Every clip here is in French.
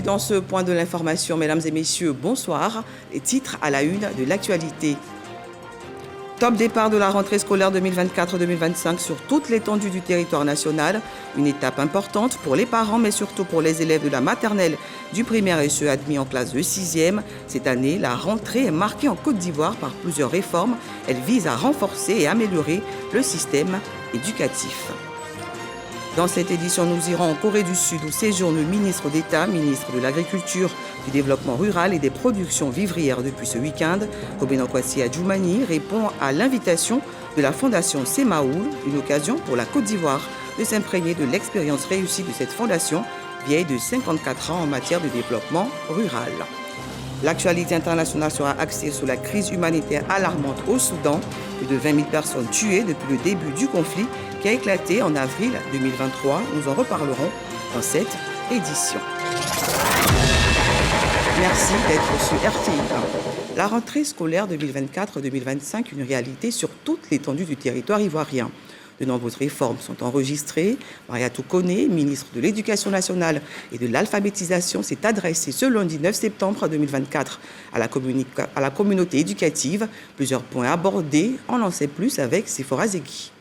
bienvenue dans ce point de l'information. Mesdames et messieurs, bonsoir. Les titres à la une de l'actualité. Top départ de la rentrée scolaire 2024-2025 sur toute l'étendue du territoire national. Une étape importante pour les parents, mais surtout pour les élèves de la maternelle, du primaire et ceux admis en classe de 6e. Cette année, la rentrée est marquée en Côte d'Ivoire par plusieurs réformes. Elle vise à renforcer et améliorer le système éducatif. Dans cette édition, nous irons en Corée du Sud où séjourne le ministre d'État, ministre de l'Agriculture, du Développement rural et des productions vivrières depuis ce week-end. Kobeno Kwasi Adjoumani répond à l'invitation de la Fondation Semaoul, une occasion pour la Côte d'Ivoire de s'imprégner de l'expérience réussie de cette fondation, vieille de 54 ans en matière de développement rural. L'actualité internationale sera axée sur la crise humanitaire alarmante au Soudan. Plus de 20 000 personnes tuées depuis le début du conflit qui a éclaté en avril 2023. Nous en reparlerons dans cette édition. Merci d'être sur RTI. La rentrée scolaire 2024-2025, une réalité sur toute l'étendue du territoire ivoirien. De nombreuses réformes sont enregistrées. Mariatou Koné, ministre de l'Éducation nationale et de l'alphabétisation, s'est adressée ce lundi 9 septembre 2024 à la communauté éducative. Plusieurs points abordés. On en sait plus avec Sephora Zegui.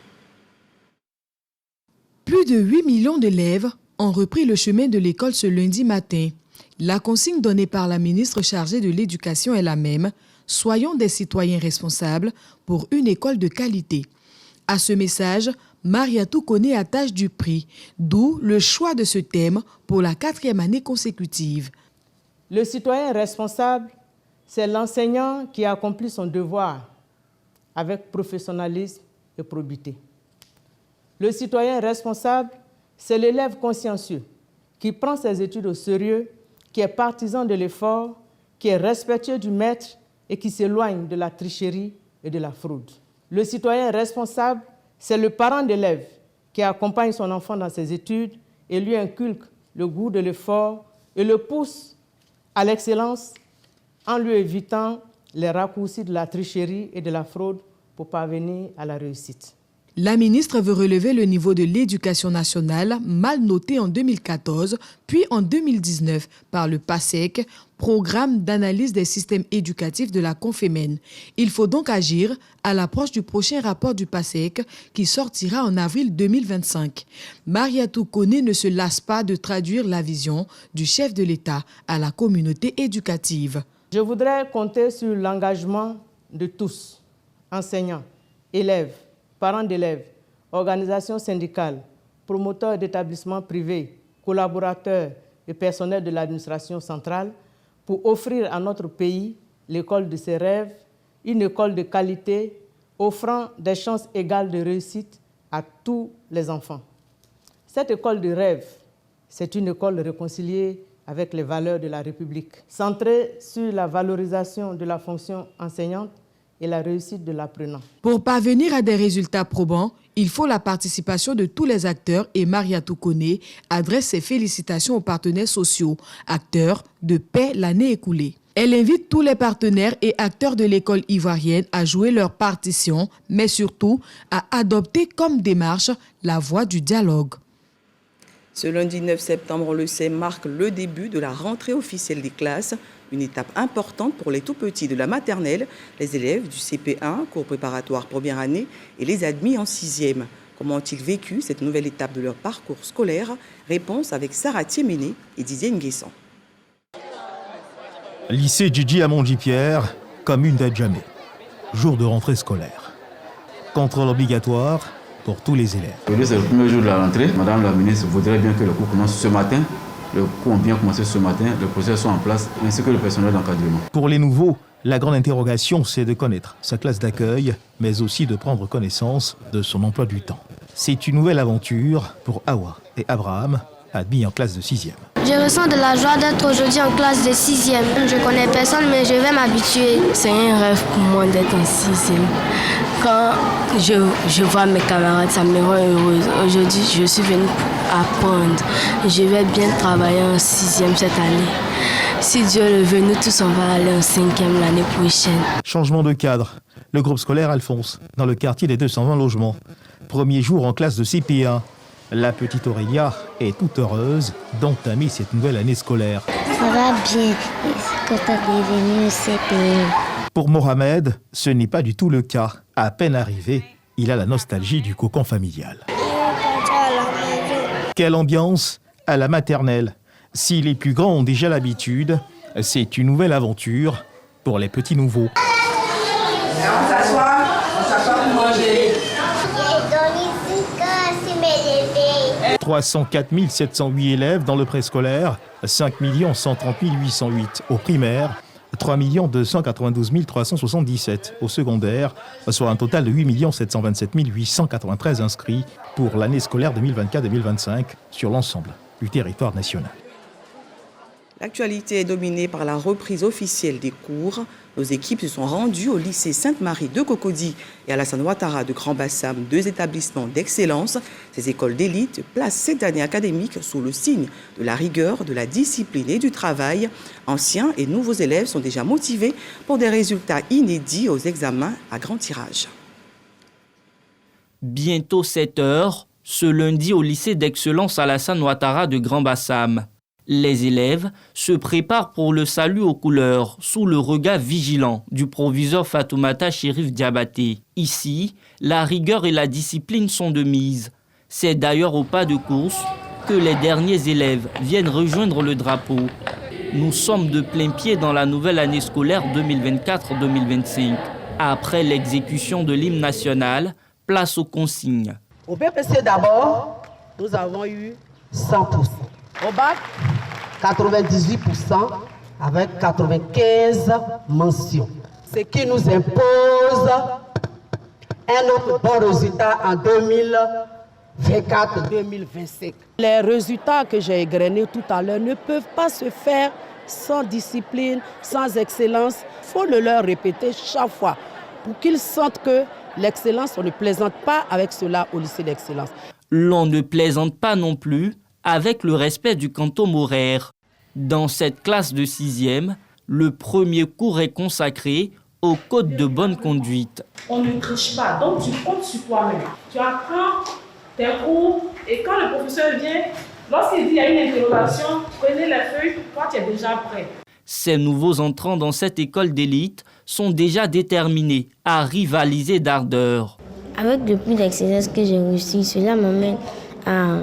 Plus de 8 millions d'élèves ont repris le chemin de l'école ce lundi matin. La consigne donnée par la ministre chargée de l'Éducation est la même. Soyons des citoyens responsables pour une école de qualité. À ce message, Mariatou Koné attache du prix, d'où le choix de ce thème pour la 4e année consécutive. Le citoyen responsable, c'est l'enseignant qui accomplit son devoir avec professionnalisme et probité. Le citoyen responsable, c'est l'élève consciencieux qui prend ses études au sérieux, qui est partisan de l'effort, qui est respectueux du maître et qui s'éloigne de la tricherie et de la fraude. Le citoyen responsable, c'est le parent d'élève qui accompagne son enfant dans ses études et lui inculque le goût de l'effort et le pousse à l'excellence en lui évitant les raccourcis de la tricherie et de la fraude pour parvenir à la réussite. La ministre veut relever le niveau de l'éducation nationale, mal noté en 2014, puis en 2019 par le PASEC, Programme d'analyse des systèmes éducatifs de la Confémène. Il faut donc agir à l'approche du prochain rapport du PASEC qui sortira en avril 2025. Mariatou Koné ne se lasse pas de traduire la vision du chef de l'État à la communauté éducative. Je voudrais compter sur l'engagement de tous, enseignants, élèves, parents d'élèves, organisations syndicales, promoteurs d'établissements privés, collaborateurs et personnels de l'administration centrale pour offrir à notre pays l'école de ses rêves, une école de qualité offrant des chances égales de réussite à tous les enfants. Cette école de rêve, c'est une école réconciliée avec les valeurs de la République, centrée sur la valorisation de la fonction enseignante et la réussite de l'apprenant. Pour parvenir à des résultats probants, il faut la participation de tous les acteurs et Mariatou Koné adresse ses félicitations aux partenaires sociaux, acteurs de paix l'année écoulée. Elle invite tous les partenaires et acteurs de l'école ivoirienne à jouer leur partition, mais surtout à adopter comme démarche la voie du dialogue. Ce lundi 9 septembre, on le sait, marque le début de la rentrée officielle des classes. Une étape importante pour les tout-petits de la maternelle, les élèves du CP1, cours préparatoire première année, et les admis en 6e. Comment ont-ils vécu cette nouvelle étape de leur parcours scolaire? Réponse avec Sarah Thiéméné et Didier Nguessan. Lycée Djidji à Montgipierre, commune d'Adjamé. Jour de rentrée scolaire. Contrôle obligatoire pour tous les élèves. C'est le premier jour de la rentrée. Madame la ministre voudrait bien que le cours commence ce matin. Le cours ont bien commencé ce matin, les professeurs sont en place, ainsi que le personnel d'encadrement. Pour les nouveaux, la grande interrogation, c'est de connaître sa classe d'accueil, mais aussi de prendre connaissance de son emploi du temps. C'est une nouvelle aventure pour Awa et Abraham, admis en classe de 6e. Je ressens de la joie d'être aujourd'hui en classe de 6e. Je connais personne, mais je vais m'habituer. C'est un rêve pour moi d'être en 6e. Quand je vois mes camarades, ça me rend heureuse. Aujourd'hui, je suis venue apprendre. Je vais bien travailler en 6e cette année. Si Dieu le veut, nous tous, on va aller en 5e l'année prochaine. Changement de cadre. Le groupe scolaire Alphonse, dans le quartier des 220 logements. Premier jour en classe de CP1. La petite Aurélia est toute heureuse d'entamer cette nouvelle année scolaire. Ça va bien, quand on est venu au CPE. Pour Mohamed, ce n'est pas du tout le cas. À peine arrivé, il a la nostalgie du cocon familial. Quelle ambiance à la maternelle. Si les plus grands ont déjà l'habitude, c'est une nouvelle aventure pour les petits nouveaux. On s'assoit pour manger. 304 708 élèves dans le préscolaire, 5 130 808 au primaire, 3 292 377 au secondaire, soit un total de 8 727 893 inscrits pour l'année scolaire 2024-2025 sur l'ensemble du territoire national. L'actualité est dominée par la reprise officielle des cours. Nos équipes se sont rendues au lycée Sainte-Marie de Cocody et à Alassane Ouattara de Grand-Bassam, deux établissements d'excellence. Ces écoles d'élite placent cette année académique sous le signe de la rigueur, de la discipline et du travail. Anciens et nouveaux élèves sont déjà motivés pour des résultats inédits aux examens à grand tirage. Bientôt 7 heures, ce lundi au lycée d'excellence Alassane Ouattara de Grand-Bassam. Les élèves se préparent pour le salut aux couleurs sous le regard vigilant du proviseur Fatoumata Chérif Diabaté. Ici, la rigueur et la discipline sont de mise. C'est d'ailleurs au pas de course que les derniers élèves viennent rejoindre le drapeau. Nous sommes de plein pied dans la nouvelle année scolaire 2024-2025. Après l'exécution de l'hymne national, place aux consignes. Au BPC d'abord, nous avons eu 100%. Au bac, 98% avec 95 mentions. Ce qui nous impose un autre bon résultat en 2024-2025. Les résultats que j'ai égrenés tout à l'heure ne peuvent pas se faire sans discipline, sans excellence. Il faut le leur répéter chaque fois pour qu'ils sentent que l'excellence, on ne plaisante pas avec cela au lycée d'excellence. L'on ne plaisante pas non plus avec le respect du quantum horaire. Dans cette classe de 6e, le premier cours est consacré au code de bonne conduite. On ne triche pas, donc tu comptes sur toi-même. Tu apprends tes cours et quand le professeur vient, lorsqu'il dit qu'il y a une interrogation, prenez les feuilles, toi tu es déjà prêt. Ces nouveaux entrants dans cette école d'élite sont déjà déterminés à rivaliser d'ardeur. Avec le prix d'excellence que j'ai reçu, cela m'amène à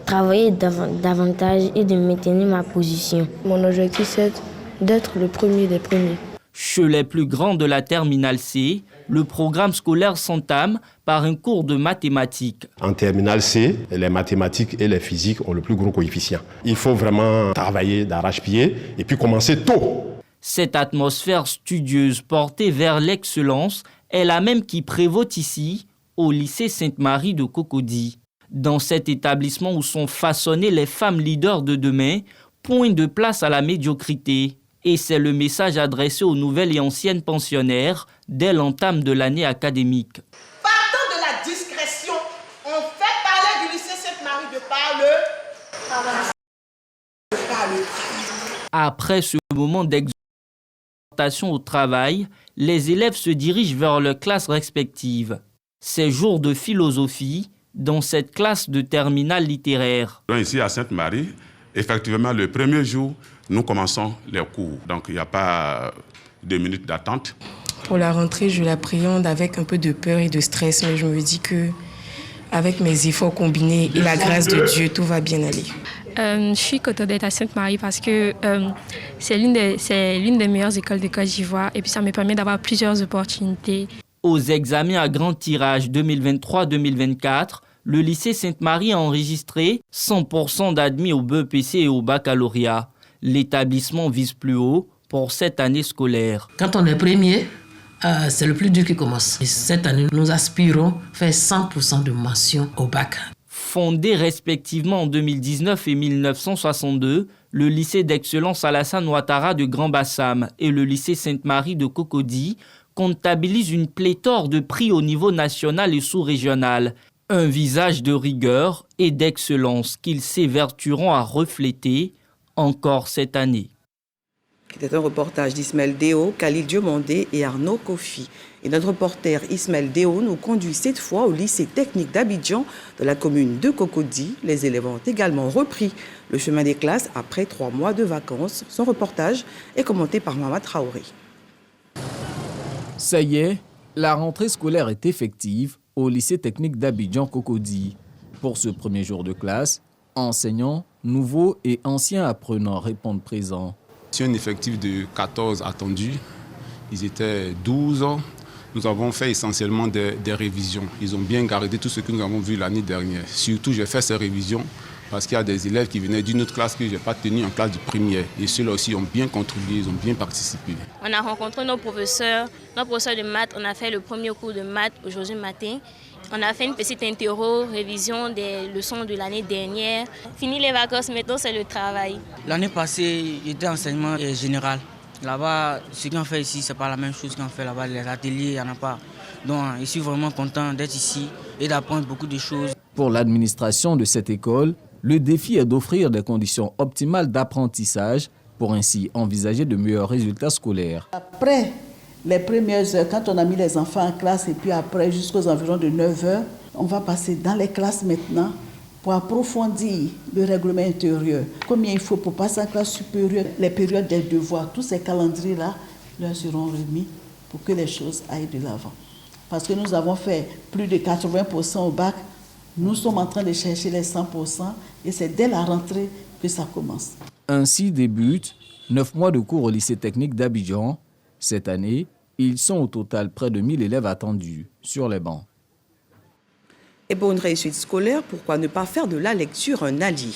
travailler davantage et de maintenir ma position. Mon objectif, c'est d'être le premier des premiers. Chez les plus grands de la terminale C, le programme scolaire s'entame par un cours de mathématiques. En terminale C, les mathématiques et les physiques ont le plus gros coefficient. Il faut vraiment travailler d'arrache-pied et puis commencer tôt. Cette atmosphère studieuse portée vers l'excellence est la même qui prévaut ici, au lycée Sainte-Marie de Cocody. Dans cet établissement où sont façonnées les femmes leaders de demain, point de place à la médiocrité. Et c'est le message adressé aux nouvelles et anciennes pensionnaires dès l'entame de l'année académique. Partant de la discrétion, on fait parler du lycée Sainte-Marie de par le. Après ce moment d'exhortation au travail, les élèves se dirigent vers leurs classes respectives. Ces jours de philosophie dans cette classe de terminale littéraire. Ici à Sainte-Marie, effectivement, le premier jour, nous commençons les cours. Donc, il n'y a pas 2 minutes d'attente. Pour la rentrée, je l'appréhende avec un peu de peur et de stress, mais je me dis que avec mes efforts combinés et la grâce de Dieu, tout va bien aller. Je suis contente d'être à Sainte-Marie parce que c'est l'une des meilleures écoles de Côte d'Ivoire et puis ça me permet d'avoir plusieurs opportunités. Aux examens à grand tirage 2023-2024, le lycée Sainte-Marie a enregistré 100% d'admis au BEPC et au baccalauréat. L'établissement vise plus haut pour cette année scolaire. Quand on est premier, c'est le plus dur qui commence. Et cette année, nous aspirons faire 100% de mention au bac. Fondé respectivement en 2019 et 1962, le lycée d'excellence Alassane Ouattara de Grand-Bassam et le lycée Sainte-Marie de Cocody comptabilisent une pléthore de prix au niveau national et sous-régional. Un visage de rigueur et d'excellence qu'ils s'évertueront à refléter encore cette année. C'était un reportage d'Ismaël Déo, Khalil Diomandé et Arnaud Kofi. Et notre reporter Ismaël Déo nous conduit cette fois au lycée technique d'Abidjan de la commune de Cocody. Les élèves ont également repris le chemin des classes après 3 mois de vacances. Son reportage est commenté par Mama Traoré. Ça y est, la rentrée scolaire est effective au lycée technique d'Abidjan-Cocody. Pour ce premier jour de classe, enseignants, nouveaux et anciens apprenants répondent présents. C'est un effectif de 14 attendus. Ils étaient 12. Nous avons fait essentiellement des révisions. Ils ont bien gardé tout ce que nous avons vu l'année dernière. Surtout, j'ai fait ces révisions parce qu'il y a des élèves qui venaient d'une autre classe que je n'ai pas tenue en classe de première. Et ceux-là aussi ont bien contribué, ils ont bien participé. On a rencontré nos professeurs de maths. On a fait le premier cours de maths aujourd'hui matin. On a fait une petite révision des leçons de l'année dernière. Fini les vacances, maintenant c'est le travail. L'année passée, j'étais enseignement général. Là-bas, ce qu'on fait ici, ce n'est pas la même chose qu'on fait là-bas. Les ateliers, il n'y en a pas. Donc, je suis vraiment content d'être ici et d'apprendre beaucoup de choses. Pour l'administration de cette école, le défi est d'offrir des conditions optimales d'apprentissage pour ainsi envisager de meilleurs résultats scolaires. Après les premières heures, quand on a mis les enfants en classe et puis après jusqu'aux environs de 9 heures, on va passer dans les classes maintenant pour approfondir le règlement intérieur. Combien il faut pour passer en classe supérieure, les périodes des devoirs, tous ces calendriers-là leur seront remis pour que les choses aillent de l'avant. Parce que nous avons fait plus de 80% au bac, nous sommes en train de chercher les 100% et c'est dès la rentrée que ça commence. Ainsi débutent 9 mois de cours au lycée technique d'Abidjan. Cette année, ils sont au total près de 1000 élèves attendus sur les bancs. Et pour une réussite scolaire, pourquoi ne pas faire de la lecture un allié?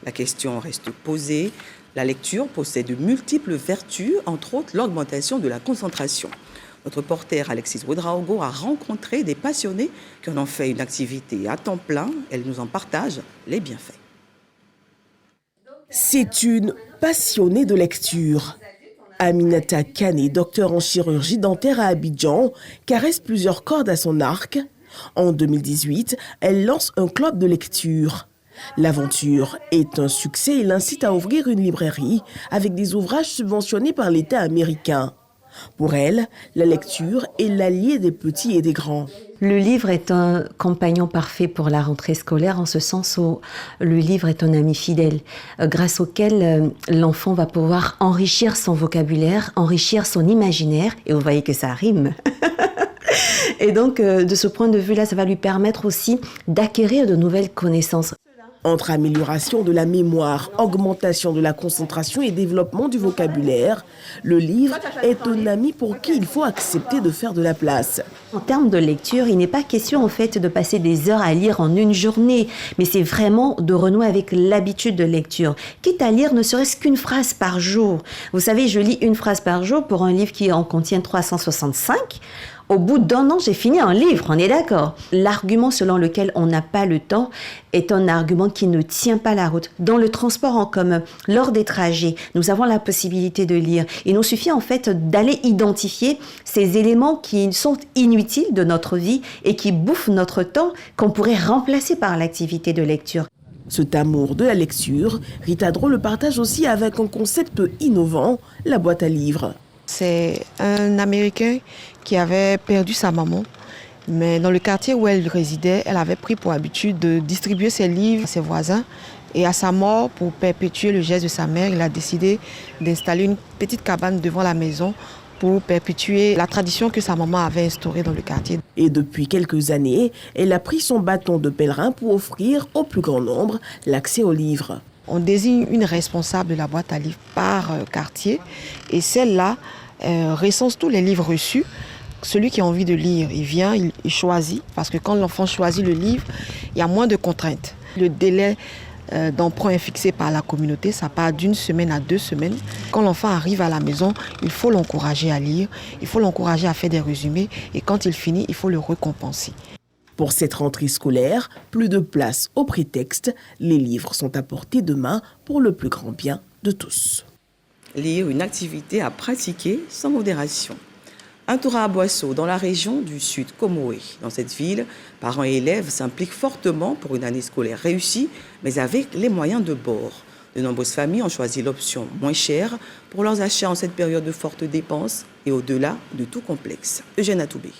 La question reste posée. La lecture possède de multiples vertus, entre autres l'augmentation de la concentration. Notre reporter Alexis Ouedraogo a rencontré des passionnés qui en ont fait une activité à temps plein. Elle nous en partage les bienfaits. C'est une passionnée de lecture. Aminata Kane, docteur en chirurgie dentaire à Abidjan, caresse plusieurs cordes à son arc. En 2018, elle lance un club de lecture. L'aventure est un succès et l'incite à ouvrir une librairie avec des ouvrages subventionnés par l'État américain. Pour elle, la lecture est l'allié des petits et des grands. Le livre est un compagnon parfait pour la rentrée scolaire en ce sens où le livre est un ami fidèle grâce auquel l'enfant va pouvoir enrichir son vocabulaire, enrichir son imaginaire et vous voyez que ça rime. Et donc de ce point de vue-là, ça va lui permettre aussi d'acquérir de nouvelles connaissances. Entre amélioration de la mémoire, augmentation de la concentration et développement du vocabulaire, le livre est un ami pour qui il faut accepter de faire de la place. En termes de lecture, il n'est pas question en fait de passer des heures à lire en une journée, mais c'est vraiment de renouer avec l'habitude de lecture, quitte à lire ne serait-ce qu'une phrase par jour. Vous savez, je lis une phrase par jour pour un livre qui en contient 365. Au bout d'1 an, j'ai fini un livre, on est d'accord. L'argument selon lequel on n'a pas le temps est un argument qui ne tient pas la route. Dans le transport en commun, lors des trajets, nous avons la possibilité de lire. Il nous suffit en fait d'aller identifier ces éléments qui sont inutiles de notre vie et qui bouffent notre temps, qu'on pourrait remplacer par l'activité de lecture. Cet amour de la lecture, Rita Dro le partage aussi avec un concept innovant, la boîte à livres. C'est un Américain qui avait perdu sa maman. Mais dans le quartier où elle résidait, elle avait pris pour habitude de distribuer ses livres à ses voisins. Et à sa mort, pour perpétuer le geste de sa mère, il a décidé d'installer une petite cabane devant la maison pour perpétuer la tradition que sa maman avait instaurée dans le quartier. Et depuis quelques années, elle a pris son bâton de pèlerin pour offrir au plus grand nombre l'accès aux livres. On désigne une responsable de la boîte à livres par quartier et celle-là recense tous les livres reçus. Celui qui a envie de lire, il vient, il choisit, parce que quand l'enfant choisit le livre, il y a moins de contraintes. Le délai d'emprunt est fixé par la communauté, ça part d'1 semaine à 2 semaines. Quand l'enfant arrive à la maison, il faut l'encourager à lire, il faut l'encourager à faire des résumés et quand il finit, il faut le récompenser. Pour cette rentrée scolaire, plus de place au prétexte, les livres sont à portée de main pour le plus grand bien de tous. Lire, une activité à pratiquer sans modération. Un tour à Aboisseau, dans la région du Sud Comoé. Dans cette ville, parents et élèves s'impliquent fortement pour une année scolaire réussie, mais avec les moyens de bord. De nombreuses familles ont choisi l'option moins chère pour leurs achats en cette période de fortes dépenses et au-delà de tout complexe. Eugène Atoubé.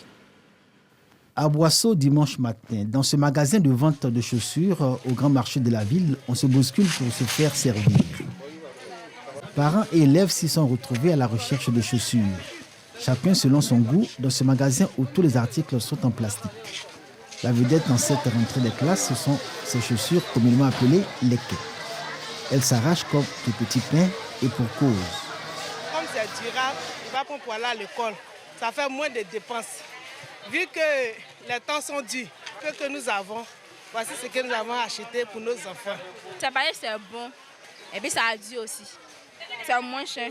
À Boisseau, dimanche matin, dans ce magasin de vente de chaussures au grand marché de la ville, on se bouscule pour se faire servir. Parents et élèves s'y sont retrouvés à la recherche de chaussures. Chacun selon son goût, dans ce magasin où tous les articles sont en plastique. La vedette dans cette rentrée des classes, ce sont ces chaussures communément appelées les quais. Elles s'arrachent comme de petits pains et pour cause. Comme c'est durable, il va pour aller à l'école. Ça fait moins de dépenses. Vu que les temps sont durs, que nous avons, voici ce que nous avons acheté pour nos enfants. Ça paraît que c'est bon et puis ça a dû aussi. C'est moins cher.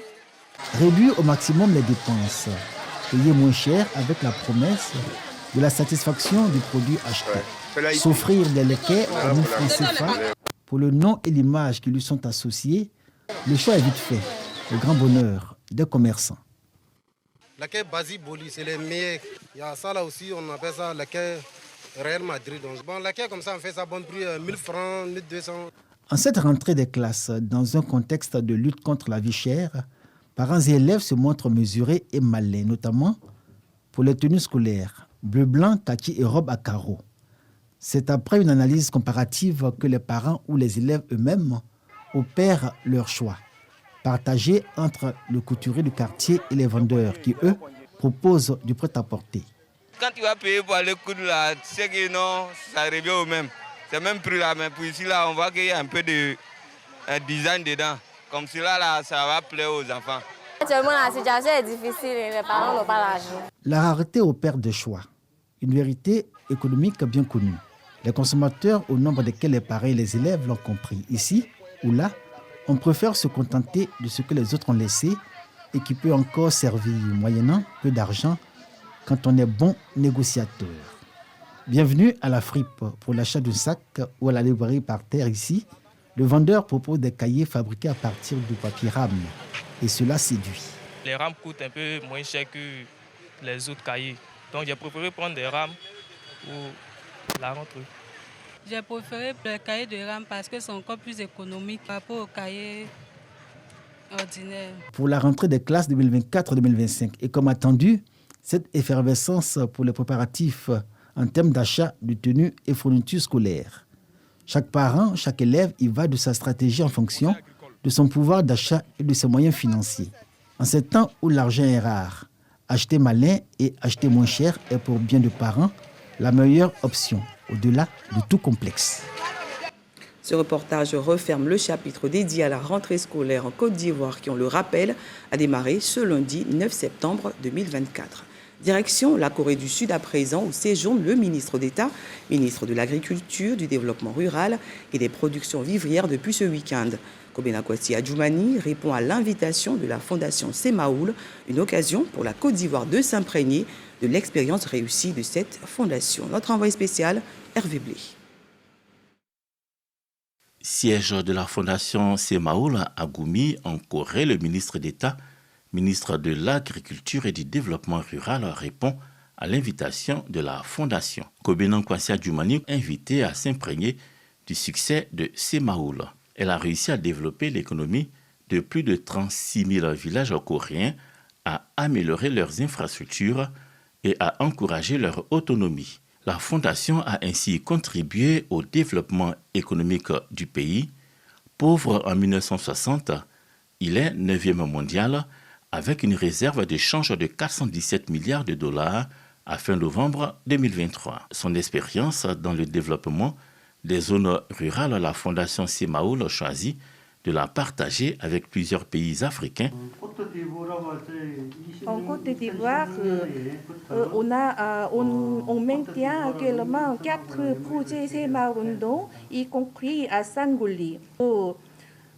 Réduire au maximum les dépenses. Payer moins cher avec la promesse de la satisfaction du produit acheté. S'offrir des laquais à 1000 francs CFA pour le nom et l'image qui lui sont associés, le choix est vite fait. Le grand bonheur des commerçants. La quai Basi Boli, c'est les meilleurs. Il y a ça là aussi, on appelle ça la quai Real Madrid. Donc, bon, la quai comme ça, on fait ça à bon prix, 1000 francs, 1200. En cette rentrée des classes, dans un contexte de lutte contre la vie chère, parents et élèves se montrent mesurés et malins, notamment pour les tenues scolaires, bleu, blanc, kaki et robe à carreaux. C'est après une analyse comparative que les parents ou les élèves eux-mêmes opèrent leur choix, partagé entre le couturier du quartier et les vendeurs qui, eux, proposent du prêt-à-porter. Quand tu vas payer pour aller coudre là, tu sais que non, ça revient au même. C'est même prix là, mais pour ici là, on voit qu'il y a un peu de design dedans. Comme cela là, ça va plaire aux enfants. Actuellement, la situation est difficile et les parents n'ont pas l'argent. La rareté opère des choix, une vérité économique bien connue. Les consommateurs, au nombre desquels les parents et les élèves l'ont compris, ici ou là, on préfère se contenter de ce que les autres ont laissé et qui peut encore servir, moyennant peu d'argent, quand on est bon négociateur. Bienvenue à la fripe pour l'achat d'un sac ou à la librairie par terre ici. Le vendeur propose des cahiers fabriqués à partir du papier rame et cela séduit. Les rames coûtent un peu moins cher que les autres cahiers. Donc j'ai préféré prendre des rames pour la rentrée. J'ai préféré les cahiers de rame parce que c'est encore plus économique par rapport aux cahiers ordinaires. Pour la rentrée des classes 2024-2025 et comme attendu, cette effervescence pour les préparatifs en termes d'achat de tenues et fournitures scolaires. Chaque parent, chaque élève y va de sa stratégie en fonction de son pouvoir d'achat et de ses moyens financiers. En ces temps où l'argent est rare, acheter malin et acheter moins cher est pour bien de parents la meilleure option, au-delà de tout complexe. Ce reportage referme le chapitre dédié à la rentrée scolaire en Côte d'Ivoire qui, on le rappelle, a démarré ce lundi 9 septembre 2024. Direction la Corée du Sud à présent où séjourne le ministre d'État, ministre de l'Agriculture, du Développement rural et des productions vivrières depuis ce week-end. Kobena Kwasi Adjoumani répond à l'invitation de la Fondation Semaoul, une occasion pour la Côte d'Ivoire de s'imprégner de l'expérience réussie de cette fondation. Notre envoyé spécial, Hervé Blé. Siège de la Fondation Semaoul à Goumi, en Corée, le ministre d'État, ministre de l'Agriculture et du Développement rural, répond à l'invitation de la Fondation. Kobena Kwasi Adjoumani, invité à s'imprégner du succès de Semaoul. Elle a réussi à développer l'économie de plus de 36 000 villages coréens, à améliorer leurs infrastructures et à encourager leur autonomie. La Fondation a ainsi contribué au développement économique du pays. Pauvre en 1960, il est 9e mondial avec une réserve de change de 417 milliards de dollars à fin novembre 2023. Son expérience dans le développement des zones rurales, la Fondation Semaoul a choisi de la partager avec plusieurs pays africains. En Côte d'Ivoire, on maintient actuellement 4 projets Semaoul, y compris à Sangouli.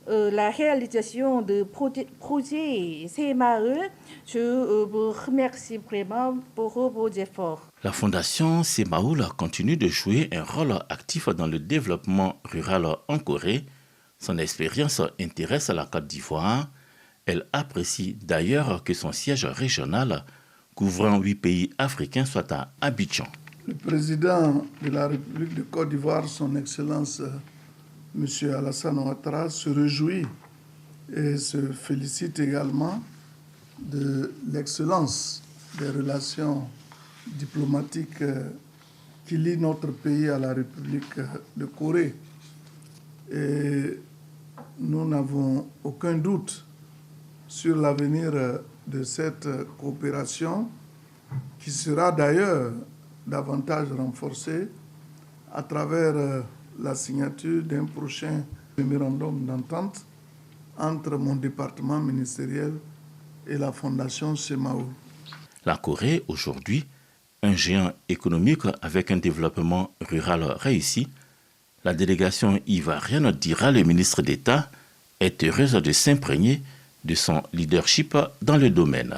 La réalisation de projets Semaoul, je vous remercie vraiment pour vos efforts. La Fondation Semaoul continue de jouer un rôle actif dans le développement rural en Corée. Son expérience intéresse la Côte d'Ivoire. Elle apprécie d'ailleurs que son siège régional, couvrant 8 pays africains, soit à Abidjan. Le président de la République de Côte d'Ivoire, son Excellence M. Alassane Ouattara se réjouit et se félicite également de l'excellence des relations diplomatiques qui lient notre pays à la République de Corée. Et nous n'avons aucun doute sur l'avenir de cette coopération qui sera d'ailleurs davantage renforcée à travers la signature d'un prochain mémorandum d'entente entre mon département ministériel et la Fondation Semaoul. La Corée, aujourd'hui, un géant économique avec un développement rural réussi, la délégation ivoirienne, dira le ministre d'État, est heureuse de s'imprégner de son leadership dans le domaine.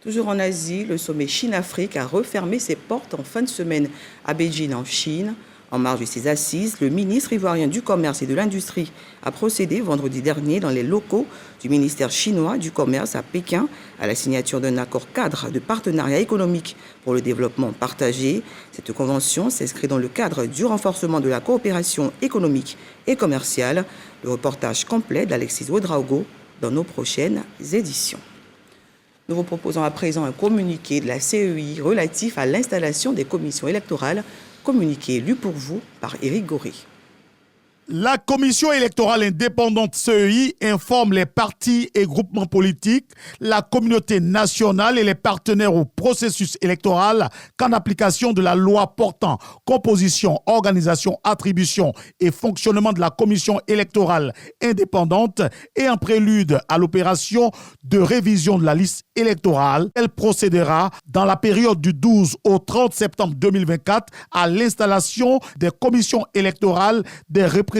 Toujours en Asie, le sommet Chine-Afrique a refermé ses portes en fin de semaine à Beijing, en Chine. En marge de ses assises, le ministre ivoirien du Commerce et de l'Industrie a procédé vendredi dernier dans les locaux du ministère chinois du Commerce à Pékin à la signature d'un accord cadre de partenariat économique pour le développement partagé. Cette convention s'inscrit dans le cadre du renforcement de la coopération économique et commerciale. Le reportage complet d'Alexis Ouedraogo dans nos prochaines éditions. Nous vous proposons à présent un communiqué de la CEI relatif à l'installation des commissions électorales, communiqué lu pour vous par Éric Goré. La commission électorale indépendante CEI informe les partis et groupements politiques, la communauté nationale et les partenaires au processus électoral qu'en application de la loi portant composition, organisation, attribution et fonctionnement de la commission électorale indépendante et en prélude à l'opération de révision de la liste électorale, elle procédera dans la période du 12 au 30 septembre 2024 à l'installation des commissions électorales des représentations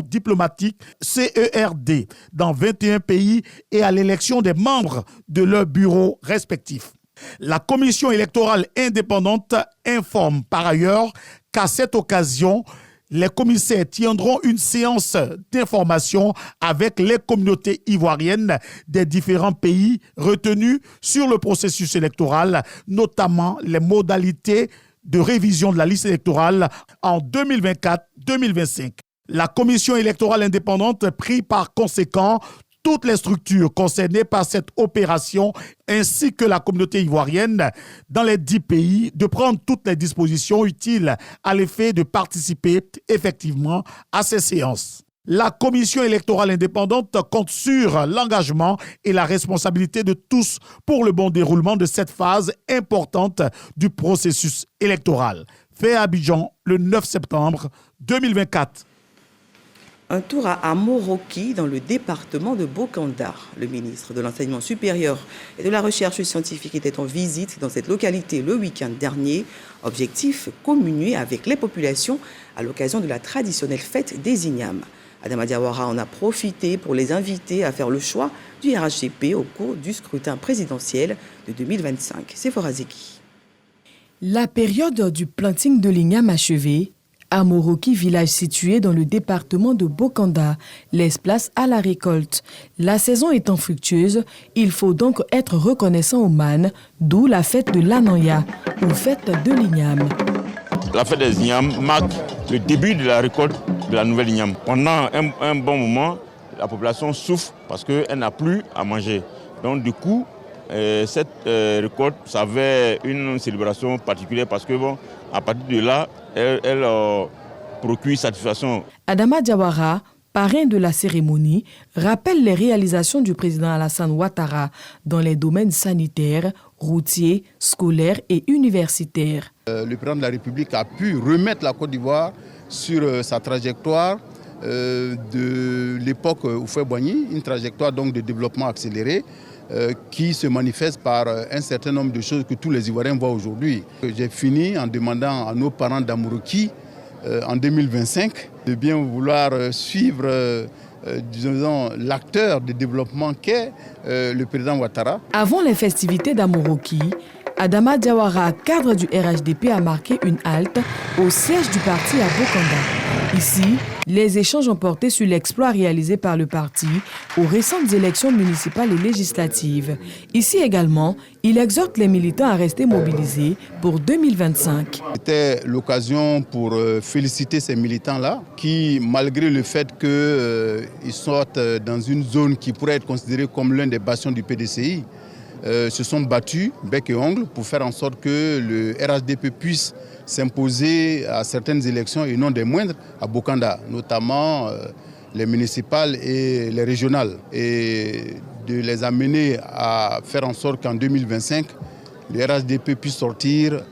diplomatiques CERD dans 21 pays et à l'élection des membres de leurs bureaux respectifs. La commission électorale indépendante informe par ailleurs qu'à cette occasion, les commissaires tiendront une séance d'information avec les communautés ivoiriennes des différents pays retenus sur le processus électoral, notamment les modalités de révision de la liste électorale en 2024-2025. La commission électorale indépendante prie par conséquent toutes les structures concernées par cette opération ainsi que la communauté ivoirienne dans les 10 pays de prendre toutes les dispositions utiles à l'effet de participer effectivement à ces séances. La commission électorale indépendante compte sur l'engagement et la responsabilité de tous pour le bon déroulement de cette phase importante du processus électoral. Fait à Abidjan le 9 septembre 2024. Un tour à Amoroki, dans le département de Bokanda. Le ministre de l'Enseignement supérieur et de la Recherche scientifique était en visite dans cette localité le week-end dernier. Objectif, communier avec les populations à l'occasion de la traditionnelle fête des Ignames. Adama Diawara en a profité pour les inviter à faire le choix du RHDP au cours du scrutin présidentiel de 2025. Sephora Zeki. La période du planting de l'igname achevée, Amoroki, village situé dans le département de Bokanda, laisse place à la récolte. La saison étant fructueuse, il faut donc être reconnaissant aux mânes, d'où la fête de l'Ananya, ou fête de l'igname. La fête des ignames marque le début de la récolte de la nouvelle igname. Pendant un bon moment, la population souffre parce qu'elle n'a plus à manger. Donc du coup, cette récolte, ça avait une célébration particulière parce que à partir de là, elle procure satisfaction. Adama Diawara, parrain de la cérémonie, rappelle les réalisations du président Alassane Ouattara dans les domaines sanitaires, routiers, scolaires et universitaires. Le président de la République a pu remettre la Côte d'Ivoire sur sa trajectoire de l'époque Houphouët-Boigny, une trajectoire donc de développement accéléré qui se manifeste par un certain nombre de choses que tous les Ivoiriens voient aujourd'hui. J'ai fini en demandant à nos parents d'Amoroki en 2025 de bien vouloir suivre disons, l'acteur de développement qu'est le président Ouattara. Avant les festivités d'Amoroki, Adama Diawara, cadre du RHDP, a marqué une halte au siège du parti à Bokanda. Ici, Les échanges ont porté sur l'exploit réalisé par le parti aux récentes élections municipales et législatives. Ici également, il exhorte les militants à rester mobilisés pour 2025. C'était l'occasion pour féliciter ces militants-là qui, malgré le fait qu'ils sortent dans une zone qui pourrait être considérée comme l'un des bastions du PDCI, se sont battus bec et ongle pour faire en sorte que le RHDP puisse s'imposer à certaines élections et non des moindres à Bokanda, notamment les municipales et les régionales, et de les amener à faire en sorte qu'en 2025, le RHDP puisse sortir,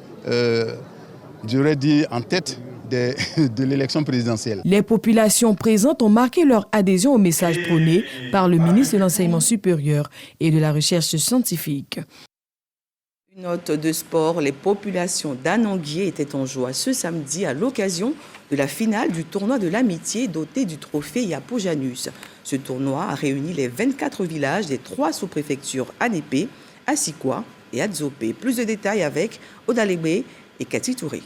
j'aurais dit, en tête de l'élection présidentielle. Les populations présentes ont marqué leur adhésion au message prôné par le ministre de l'Enseignement supérieur et de la Recherche scientifique. Une note de sport, les populations d'Ananguié étaient en joie ce samedi à l'occasion de la finale du tournoi de l'amitié doté du trophée Yapo Janus. Ce tournoi a réuni les 24 villages des 3 sous-préfectures Anépé, Assikwa et Adzopé. Plus de détails avec Odalébé et Cathy Touré.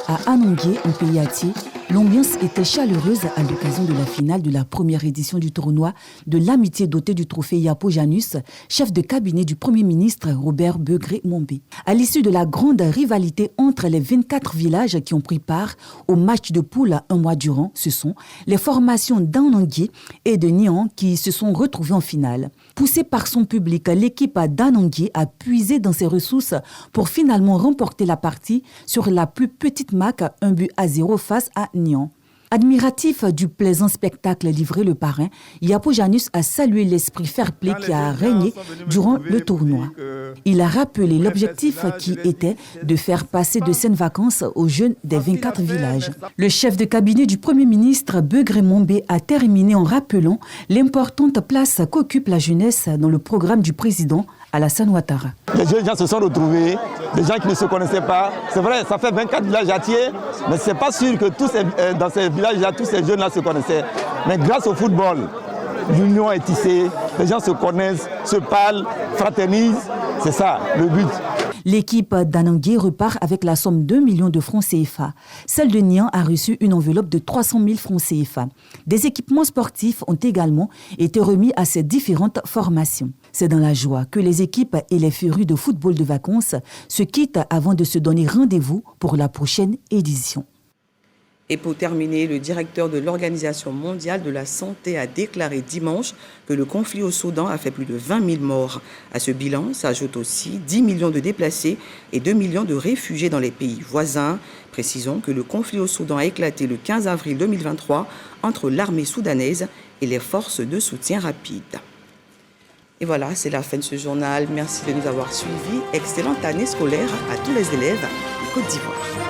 À Ananguié, en pays Ati, l'ambiance était chaleureuse à l'occasion de la finale de la première édition du tournoi de l'amitié dotée du trophée Yapo Janus, chef de cabinet du Premier ministre Robert Begré-Mombé. À l'issue de la grande rivalité entre les 24 villages qui ont pris part au match de poule un mois durant, ce sont les formations d'Ananguié et de Nian qui se sont retrouvées en finale. Poussée par son public, l'équipe d'Ananguié a puisé dans ses ressources pour finalement remporter la partie sur la plus petite marque, 1-0 face à Nian. Admiratif du plaisant spectacle livré le parrain, Yapo Janus a salué l'esprit fair-play qui a régné durant le tournoi. Il a rappelé l'objectif qui était de faire passer de saines vacances aux jeunes des 24 villages. Le chef de cabinet du Premier ministre Begré-Mombé a terminé en rappelant l'importante place qu'occupe la jeunesse dans le programme du président Alassane Ouattara. Les jeunes gens se sont retrouvés, des gens qui ne se connaissaient pas. C'est vrai, ça fait 24 villages atiers, mais ce n'est pas sûr que dans ces villages-là, tous ces jeunes-là se connaissaient. Mais grâce au football, l'union est tissée, les gens se connaissent, se parlent, fraternisent. C'est ça, le but. L'équipe d'Ananguié repart avec la somme de 2 millions de francs CFA. Celle de Nian a reçu une enveloppe de 300 000 francs CFA. Des équipements sportifs ont également été remis à ces différentes formations. C'est dans la joie que les équipes et les férus de football de vacances se quittent avant de se donner rendez-vous pour la prochaine édition. Et pour terminer, le directeur de l'Organisation mondiale de la santé a déclaré dimanche que le conflit au Soudan a fait plus de 20 000 morts. À ce bilan s'ajoutent aussi 10 millions de déplacés et 2 millions de réfugiés dans les pays voisins. Précisons que le conflit au Soudan a éclaté le 15 avril 2023 entre l'armée soudanaise et les forces de soutien rapide. Et voilà, c'est la fin de ce journal. Merci de nous avoir suivis. Excellente année scolaire à tous les élèves de Côte d'Ivoire.